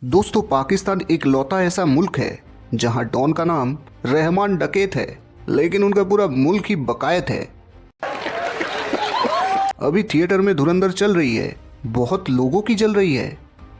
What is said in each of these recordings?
दोस्तों, पाकिस्तान एक लौता ऐसा मुल्क है जहां डॉन का नाम रहमान डकैत है, लेकिन उनका पूरा मुल्क ही बकायत है। अभी थिएटर में धुरंधर चल रही है, बहुत लोगों की जल रही है।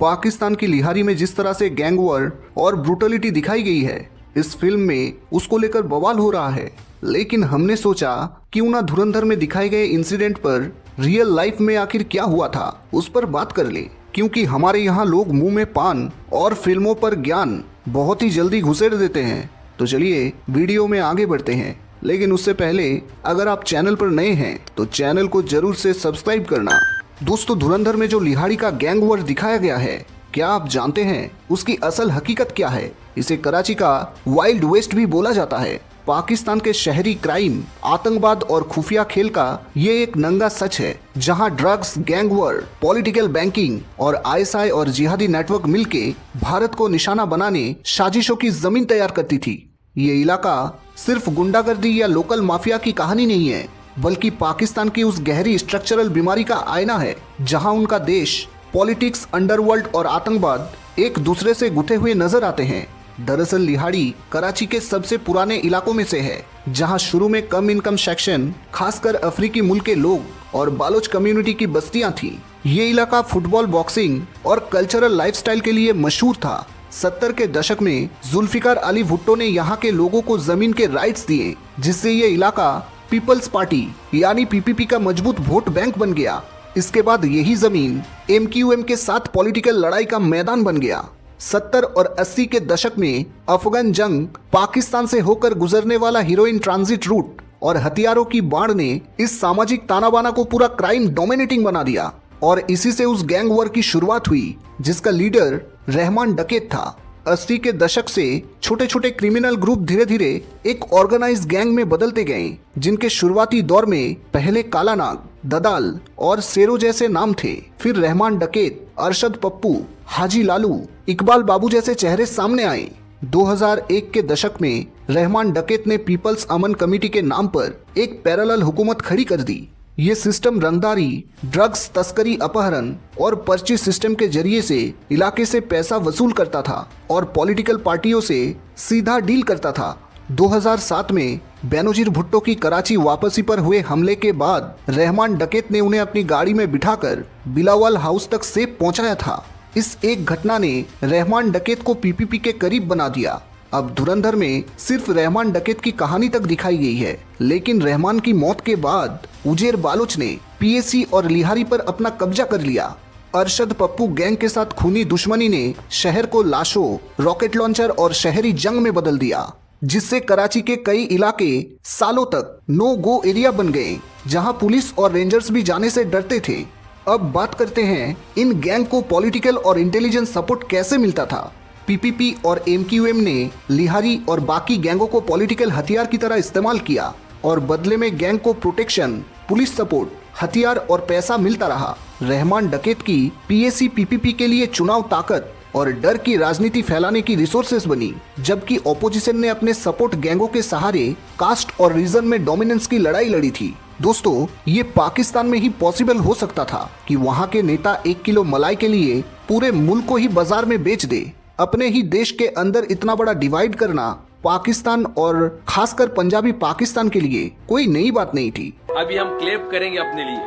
पाकिस्तान की लिहारी में जिस तरह से गैंग वॉर और ब्रूटलिटी दिखाई गई है, इस फिल्म में उसको लेकर बवाल हो रहा है। लेकिन हमने सोचा क्यों ना धुरंधर में दिखाए गए इंसिडेंट पर रियल लाइफ में आखिर क्या हुआ था उस पर बात कर ले, क्योंकि हमारे यहाँ लोग मुंह में पान और फिल्मों पर ज्ञान बहुत ही जल्दी घुसेड़ देते हैं। तो चलिए वीडियो में आगे बढ़ते हैं, लेकिन उससे पहले अगर आप चैनल पर नए हैं तो चैनल को जरूर से सब्सक्राइब करना। दोस्तों, धुरंधर में जो लिहाड़ी का गैंग वॉर दिखाया गया है, क्या आप जानते हैं उसकी असल हकीकत क्या है? इसे कराची का वाइल्ड वेस्ट भी बोला जाता है। पाकिस्तान के शहरी क्राइम, आतंकवाद और खुफिया खेल का ये एक नंगा सच है, जहां drugs, gang war, political banking और आईएसआई और जिहादी नेटवर्क मिलके भारत को निशाना बनाने साजिशों की जमीन तैयार करती थी। ये इलाका सिर्फ गुंडागर्दी या लोकल माफिया की कहानी नहीं है, बल्कि पाकिस्तान की उस गहरी स्ट्रक्चरल बीमारी का आईना है, जहां उनका देश, पॉलिटिक्स, अंडरवर्ल्ड और आतंकवाद एक दूसरे से गुथे हुए नजर आते हैं। दरअसल लिहाड़ी कराची के सबसे पुराने इलाकों में से है, जहां शुरू में कम इनकम सेक्शन, खासकर अफ्रीकी मूल के लोग और बालोच कम्युनिटी की बस्तियां थी। ये इलाका फुटबॉल, बॉक्सिंग और कल्चरल लाइफस्टाइल के लिए मशहूर था। 70 के दशक में जुल्फिकार अली भुट्टो ने यहाँ के लोगों को जमीन के राइट्स दिए, जिससे ये इलाका पीपल्स पार्टी यानी पीपीपी का मजबूत वोट बैंक बन गया। इसके बाद यही जमीन एमक्यूएम के साथ पॉलिटिकल लड़ाई का मैदान बन गया। 70 और 80 के दशक में अफगान जंग, पाकिस्तान से होकर गुजरने वाला हीरोइन ट्रांजिट रूट और हथियारों की बाढ़ ने इस सामाजिक तानाबाना को पूरा क्राइम डोमिनेटिंग बना दिया, और इसी से उस गैंग वॉर की शुरुआत हुई, जिसका लीडर रहमान डकैत था। 80 के दशक से छोटे छोटे क्रिमिनल ग्रुप धीरे धीरे एक ऑर्गेनाइज्ड गैंग में बदलते गए, जिनके शुरुआती दौर में पहले काला नाग, ददाल और शेरो जैसे नाम थे। फिर रहमान डकैत, अरशद पप्पू, हाजी लालू, इकबाल बाबू जैसे चेहरे सामने आए। 2001 के दशक में रहमान डकैत ने पीपल्स अमन कमेटी के नाम पर एक पैरेलल हुकूमत खड़ी कर दी। ये सिस्टम रंगदारी, ड्रग्स तस्करी, अपहरण और पर्ची सिस्टम के जरिए से इलाके से पैसा वसूल करता था और पॉलिटिकल पार्टियों से सीधा डील करता था। 2007 में बेनजीर भुट्टो की कराची वापसी पर हुए हमले के बाद रहमान डकैत ने उन्हें अपनी गाड़ी में बिठाकर बिलावल हाउस तक सेफ पहुंचाया था। इस एक घटना ने रहमान डकैत को पीपीपी के करीब बना दिया। अब धुरंधर में सिर्फ रहमान डकैत की कहानी तक दिखाई गई है, लेकिन रहमान की मौत के बाद उजेर बालोच ने पीएसी और लिहारी पर अपना कब्जा कर लिया। अरशद पप्पू गैंग के साथ खूनी दुश्मनी ने शहर को लाशों, रॉकेट लॉन्चर और शहरी जंग में बदल दिया, जिससे कराची के कई इलाके सालों तक नो गो एरिया बन गए, जहां पुलिस और रेंजर्स भी जाने से डरते थे। अब बात करते हैं इन गैंग को पॉलिटिकल और इंटेलिजेंस सपोर्ट कैसे मिलता था। पीपीपी और एमक्यूएम ने लिहारी और बाकी गैंगों को पॉलिटिकल हथियार की तरह इस्तेमाल किया, और बदले में गैंग को प्रोटेक्शन, पुलिस सपोर्ट, हथियार और पैसा मिलता रहा। रहमान डकैत की पीएसी पीपीपी के लिए चुनाव ताकत और डर की राजनीति फैलाने की रिसोर्सेस बनी, जबकि ऑपोजिशन ने अपने सपोर्ट गैंगों के सहारे कास्ट और रीजन में डोमिनेंस की लड़ाई लड़ी थी। दोस्तों, ये पाकिस्तान में ही पॉसिबल हो सकता था कि वहाँ के नेता 1 किलो मलाई के लिए पूरे मुल्क को ही बाजार में बेच दे। अपने ही देश के अंदर इतना बड़ा डिवाइड करना पाकिस्तान और खासकर पंजाबी पाकिस्तान के लिए कोई नई बात नहीं थी। अभी हम क्लेप करेंगे अपने लिए,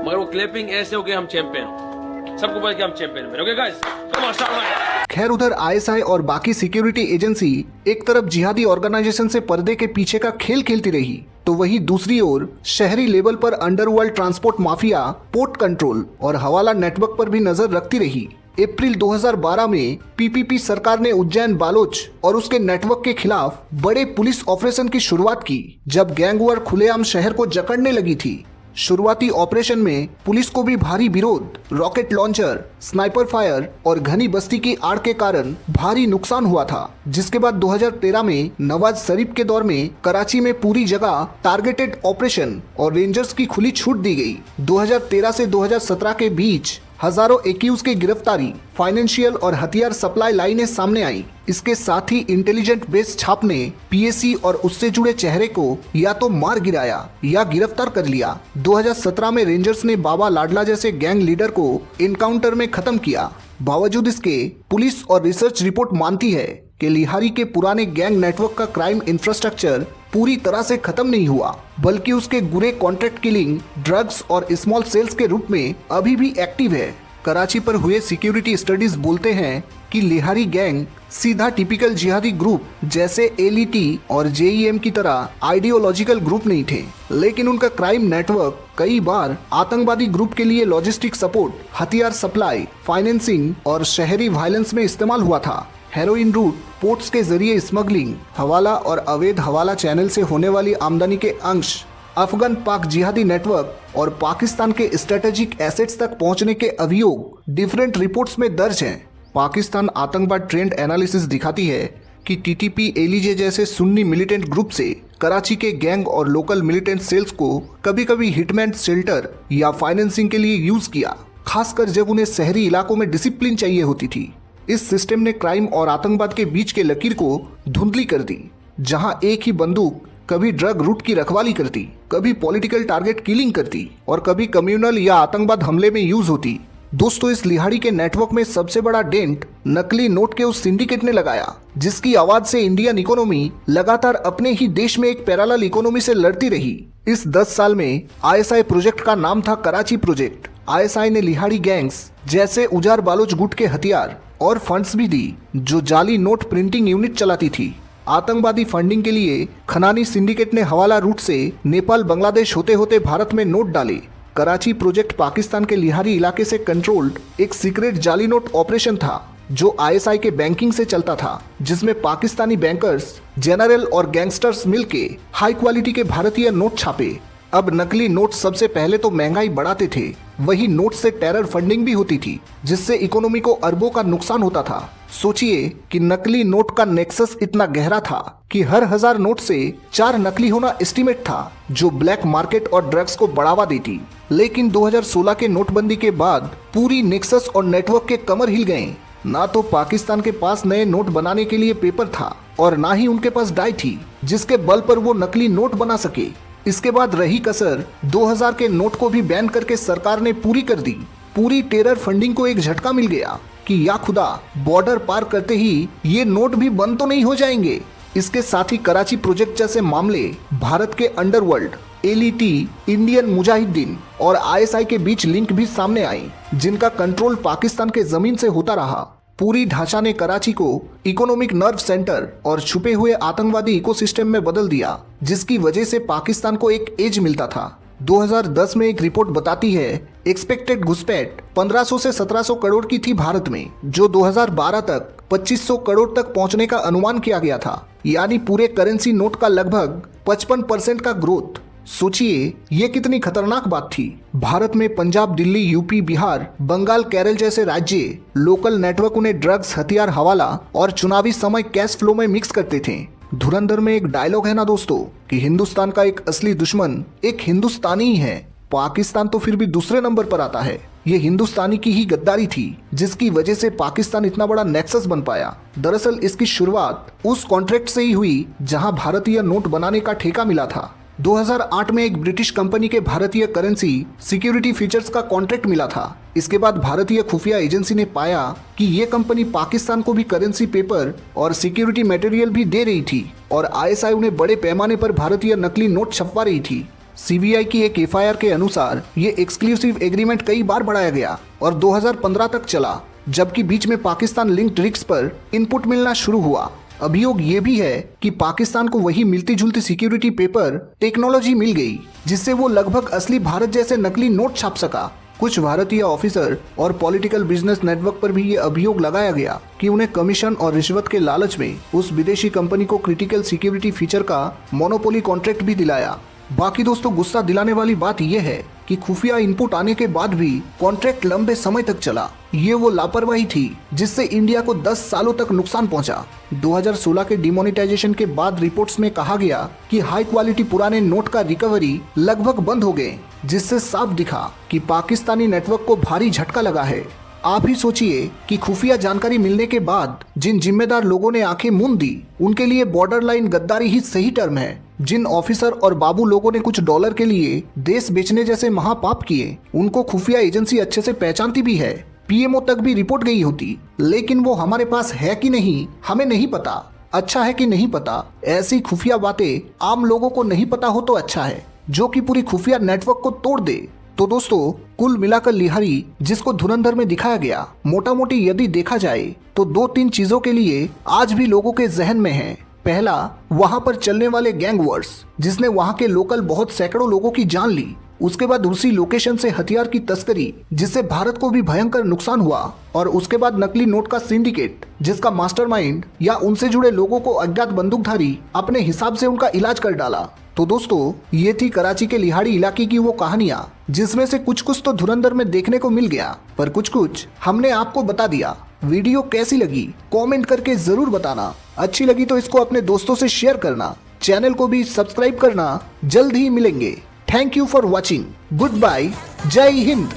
मगर वो क्लेपिंग ऐसे हो कि हम चैंपियन, सबको पता कि हम चैंपियन हैं। Okay guys, come on start. खैर, उधर आईएसआई और बाकी सिक्योरिटी एजेंसी एक तरफ जिहादी ऑर्गेनाइजेशन से पर्दे के पीछे का खेल खेलती रही, तो वहीं दूसरी ओर शहरी लेवल पर underworld, transport mafia, port control और हवाला नेटवर्क पर भी नजर रखती रही। अप्रैल 2012 में पीपीपी सरकार ने उज्जैन, बालोच और उसके नेटवर्क के खिलाफ बड़े पुलिस ऑपरेशन की शुरुआत की, जब गैंग वॉर खुलेआम शहर को जकड़ने लगी थी। शुरुआती ऑपरेशन में पुलिस को भी भारी विरोध, रॉकेट लॉन्चर, स्नाइपर फायर और घनी बस्ती की आड़ के कारण भारी नुकसान हुआ था, जिसके बाद 2013 में नवाज शरीफ के दौर में कराची में पूरी जगह टारगेटेड ऑपरेशन और रेंजर्स की खुली छूट दी गई। 2013 से 2017 के बीच हजारों एक्यूज की गिरफ्तारी, फाइनेंशियल और हथियार सप्लाई लाइनें सामने आई। इसके साथ ही इंटेलिजेंट बेस छाप ने पीएसी और उससे जुड़े चेहरे को या तो मार गिराया या गिरफ्तार कर लिया। 2017 में रेंजर्स ने बाबा लाडला जैसे गैंग लीडर को एनकाउंटर में खत्म किया। बावजूद इसके पुलिस और रिसर्च रिपोर्ट मानती है कि लिहारी के पुराने गैंग नेटवर्क का क्राइम इंफ्रास्ट्रक्चर पूरी तरह से खत्म नहीं हुआ, बल्कि उसके गुरे कॉन्ट्रैक्ट किलिंग, ड्रग्स और स्मॉल सेल्स के रूप में अभी भी एक्टिव है। कराची पर हुए सिक्योरिटी स्टडीज बोलते हैं कि लिहारी गैंग सीधा टिपिकल जिहादी ग्रुप जैसे एलईटी और जेईएम की तरह आइडियोलॉजिकल ग्रुप नहीं थे, लेकिन उनका क्राइम नेटवर्क कई बार आतंकवादी ग्रुप के लिए लॉजिस्टिक सपोर्ट, हथियार सप्लाई, फाइनेंसिंग और शहरी वायलेंस में इस्तेमाल हुआ था। हेरोइन रूट, पोर्ट्स के जरिए स्मगलिंग, हवाला और अवैध हवाला चैनल से होने वाली आमदनी के अंश, अफगान पाक जिहादी नेटवर्क और पाकिस्तान के स्ट्रेटेजिक एसेट्स तक पहुंचने के अभियोग डिफरेंट रिपोर्ट्स में दर्ज हैं। पाकिस्तान आतंकवाद ट्रेंड एनालिसिस दिखाती है कि टीटीपी एलीजे जैसे सुन्नी मिलिटेंट ग्रुप से कराची के गैंग और लोकल मिलिटेंट सेल्स को कभी कभी हिटमैन शेल्टर या फाइनेंसिंग के लिए यूज किया, खासकर जब उन्हें शहरी इलाकों में डिसिप्लिन चाहिए होती थी। इस सिस्टम ने क्राइम और आतंकवाद के बीच के लकीर को धुंधली कर दी, जहां एक ही बंदूक कभी ड्रग रूट की रखवाली करती, कभी पॉलिटिकल टारगेट किलिंग करती और कभी कम्युनल या आतंकवाद हमले में यूज होती। दोस्तों, इस लिहाड़ी के नेटवर्क में सबसे बड़ा डेंट नकली नोट के उस सिंडिकेट ने लगाया, जिसकी आवाज से इंडियन इकोनॉमी लगातार अपने ही देश में एक पैरेलल इकोनॉमी से लड़ती रही। इस 10 साल में आईएसआई प्रोजेक्ट का नाम था कराची प्रोजेक्ट। आईएसआई ने लिहाड़ी गैंग्स जैसे उजार बालोच गुट के हथियार और फंड्स भी दी, जो जाली नोट प्रिंटिंग यूनिट चलाती थी। आतंकवादी फंडिंग के लिए खनानी सिंडिकेट ने हवाला रूट से नेपाल, बांग्लादेश होते होते भारत में नोट डाले। कराची प्रोजेक्ट पाकिस्तान के लिहारी इलाके से कंट्रोल्ड एक सीक्रेट जाली नोट ऑपरेशन था, जो आईएसआई के बैंकिंग से चलता था, जिसमें पाकिस्तानी बैंकर्स, जनरल और गैंगस्टर्स मिलके हाई क्वालिटी के भारतीय नोट छापे। अब नकली नोट सबसे पहले तो महंगाई बढ़ाते थे, वही नोट से टेरर फंडिंग भी होती थी, जिससे इकोनॉमी को अरबों का नुकसान होता था। सोचिए कि नकली नोट का नेक्सस इतना गहरा था कि हर 1000 नोट से 4 नकली होना एस्टीमेट था, जो ब्लैक मार्केट और ड्रग्स को बढ़ावा देती। लेकिन 2016 के नोटबंदी के बाद पूरी नेक्सस और नेटवर्क के कमर हिल गए। ना तो पाकिस्तान के पास नए नोट बनाने के लिए पेपर था और ना ही उनके पास डाई थी जिसके बल पर वो नकली नोट बना सके। इसके बाद रही कसर 2000 के नोट को भी बैन करके सरकार ने पूरी कर दी। पूरी टेरर फंडिंग को एक झटका मिल गया कि या खुदा, बॉर्डर पार करते ही ये नोट भी बंद तो नहीं हो जाएंगे। इसके साथ ही कराची प्रोजेक्ट जैसे मामले भारत के अंडरवर्ल्ड, एलईटी, इंडियन मुजाहिदीन और आईएसआई के बीच लिंक भी सामने आई, जिनका कंट्रोल पाकिस्तान के जमीन से होता रहा। पूरी ढांचा ने कराची को इकोनॉमिक नर्व सेंटर और छुपे हुए आतंकवादी इकोसिस्टम में बदल दिया, जिसकी वजह से पाकिस्तान को एक एज मिलता था। 2010 में एक रिपोर्ट बताती है एक्सपेक्टेड घुसपैठ 1500 से 1700 करोड़ की थी भारत में, जो 2012 तक 2500 करोड़ तक पहुंचने का अनुमान किया गया था, यानी पूरे करेंसी नोट का लगभग 55% का ग्रोथ। सोचिए ये कितनी खतरनाक बात थी। भारत में पंजाब, दिल्ली, यूपी, बिहार, बंगाल, केरल जैसे राज्य लोकल नेटवर्क उन्हें ड्रग्स, हथियार, हवाला और चुनावी समय कैश फ्लो में मिक्स करते थे। धुरंधर में एक डायलॉग है ना दोस्तों, कि हिंदुस्तान का एक असली दुश्मन एक हिंदुस्तानी ही है। पाकिस्तान तो फिर भी दूसरे नंबर पर आता है। ये हिंदुस्तानी की ही गद्दारी थी, जिसकी वजह से पाकिस्तान इतना बड़ा नेक्सस बन पाया। दरअसल इसकी शुरुआत उस कॉन्ट्रैक्ट से ही हुई जहां भारतीय नोट बनाने का ठेका मिला था। 2008 में एक ब्रिटिश कंपनी के भारतीय करेंसी सिक्योरिटी फीचर्स का कॉन्ट्रैक्ट मिला था। इसके बाद भारतीय खुफिया एजेंसी ने पाया कि ये कंपनी पाकिस्तान को भी करेंसी पेपर और सिक्योरिटी मटेरियल भी दे रही थी और आईएसआई उन्हें बड़े पैमाने पर भारतीय नकली नोट छपवा रही थी। सीबीआई की एक एफआईआर के अनुसार ये एक्सक्लूसिव एग्रीमेंट कई बार बढ़ाया गया और 2015 तक चला, जबकि बीच में पाकिस्तान लिंक्ड रिस्क पर इनपुट मिलना शुरू हुआ। अभियोग ये भी है कि पाकिस्तान को वही मिलती जुलती सिक्योरिटी पेपर टेक्नोलॉजी मिल गई, जिससे वो लगभग असली भारत जैसे नकली नोट छाप सका। कुछ भारतीय ऑफिसर और पॉलिटिकल बिजनेस नेटवर्क पर भी ये अभियोग लगाया गया कि उन्हें कमीशन और रिश्वत के लालच में उस विदेशी कंपनी को क्रिटिकल सिक्योरिटी फीचर का मोनोपोली कॉन्ट्रैक्ट भी दिलाया। बाकी दोस्तों, गुस्सा दिलाने वाली बात यह है कि खुफिया इनपुट आने के बाद भी कॉन्ट्रैक्ट लंबे समय तक चला। ये वो लापरवाही थी जिससे इंडिया को 10 सालों तक नुकसान पहुंचा। 2016 के डिमोनेटाइजेशन के बाद रिपोर्ट्स में कहा गया कि हाई क्वालिटी पुराने नोट का रिकवरी लगभग बंद हो गए, जिससे साफ दिखा कि पाकिस्तानी नेटवर्क को भारी झटका लगा है। आप ही सोचिए कि खुफिया जानकारी मिलने के बाद जिन जिम्मेदार लोगों ने आंखें मूंद दी, उनके लिए बॉर्डर लाइन गद्दारी ही सही टर्म है। जिन ऑफिसर और बाबू लोगों ने कुछ डॉलर के लिए देश बेचने जैसे महापाप किए, उनको खुफिया एजेंसी अच्छे से पहचानती भी है। पीएमओ तक भी रिपोर्ट गई होती, लेकिन वो हमारे पास है कि नहीं हमें नहीं पता। अच्छा है कि नहीं पता, ऐसी खुफिया बातें आम लोगों को नहीं पता हो तो अच्छा है, जो कि पूरी खुफिया नेटवर्क को तोड़ दे। तो दोस्तों, कुल मिलाकर लिहारी जिसको धुरंधर में दिखाया गया, मोटा मोटी यदि देखा जाए तो 2-3 चीजों के लिए आज भी लोगों के जहन में है। पहला, वहां पर चलने वाले गैंग वॉर्स जिसने वहां के लोकल बहुत सैकड़ों लोगों की जान ली। उसके बाद दूसरी लोकेशन से हथियार की तस्करी जिससे भारत को भी भयंकर नुकसान हुआ। और उसके बाद नकली नोट का सिंडिकेट जिसका मास्टरमाइंड या उनसे जुड़े लोगों को अज्ञात बंदूकधारी अपने हिसाब से उनका इलाज कर डाला। तो दोस्तों, ये थी कराची के लिहाड़ी इलाके की वो कहानियां, जिसमें से कुछ कुछ तो धुरंधर में देखने को मिल गया, पर कुछ कुछ हमने आपको बता दिया। वीडियो कैसी लगी कमेंट करके जरूर बताना। अच्छी लगी तो इसको अपने दोस्तों से शेयर करना, चैनल को भी सब्सक्राइब करना। जल्द ही मिलेंगे। Thank you for watching. Good bye. जय हिंद।